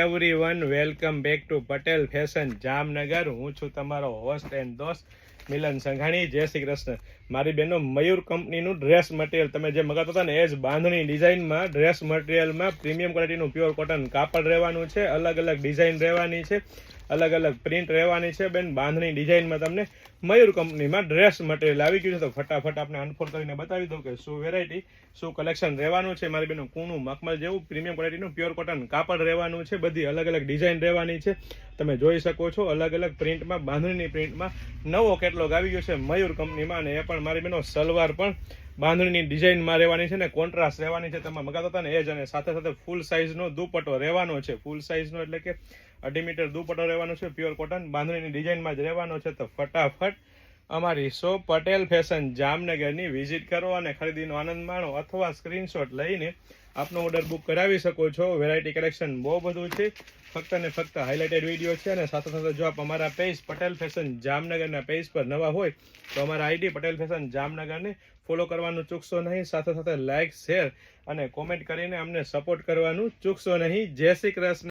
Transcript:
Everyone, welcome back to Patel fashion Jamnagar. હું છું તમારો હોસ્ટ એન્ડ દોસ્ત મિલન સંઘાણી. જય શ્રી કૃષ્ણ. મારી બહેનો, મયુર કંપનીનું ડ્રેસ મટીરિયલ તમે જે મગાતા હતા ને એ જ બાંધણી ડિઝાઇનમાં ડ્રેસ મટીરિયલમાં પ્રીમિયમ ક્વોલિટીનું પ્યોર કોટન કાપડ રહેવાનું છે. અલગ અલગ ડિઝાઇન રહેવાની છે, અલગ અલગ પ્રિન્ટ રહેવાની છે. બેન, બાંધણી ડિઝાઇનમાં તમને મયુર કંપનીમાં ડ્રેસ મટીરિયલ આવી ગયું છે. તો ફટાફટ આપણે અનફોલ્ડ કરીને બતાવી દઉં કે શું વેરાયટી, શું કલેક્શન રહેવાનું છે. મારી બેનો, કૂણું મખમલ જેવું પ્રીમિયમ ક્વોલિટીનું પ્યોર કોટન કાપડ રહેવાનું છે. બધી અલગ અલગ ડિઝાઇન રહેવાની છે. તમે જોઈ શકો છો અલગ અલગ પ્રિન્ટમાં, બાંધણીની પ્રિન્ટમાં નવો કેટલોગ આવી ગયો છે મયુર કંપનીમાં. અને એ પણ મારી બેનો સલવાર પણ બાંધણીની ડિઝાઇનમાં રહેવાની છે ને કોન્ટ્રાસ્ટ રહેવાની છે. તમે મગાતા હતા ને એ જ. અને સાથે સાથે ફૂલ સાઇઝનો દુપટ્ટો રહેવાનો છે. ફૂલ સાઇઝનો એટલે કે 2.5 મીટર દુપટ્ટો રહેવાનો છે. પ્યોર કોટન બાંધણીની ડિઝાઇનમાં જ રહેવાનો છે. તો ફટાફટ અમારી શોપ પટેલ ફેશન જામનગરની વિઝિટ કરો અને ખરીદીનો આનંદ માણો, અથવા સ્ક્રીનશોટ લઈને આપનો ઓર્ડર બુક કરાવી શકો છો. વેરાયટી કલેક્શન બહુ બધું છે. ફક્ત ને ફક્ત હાઇલાઇટેડ વિડીયો છે. અને સાથે સાથે જો આપ અમારા પેજ પટેલ ફેશન જામનગરના પેજ પર નવા હોય તો અમારા આઈડી પટેલ ફેશન જામનગરને ફોલો કરવાનું ચૂકશો નહીં. સાથે સાથે લાઇક, શેર અને કોમેન્ટ કરીને અમને સપોર્ટ કરવાનું ચૂકશો નહીં. જય શ્રી કૃષ્ણ.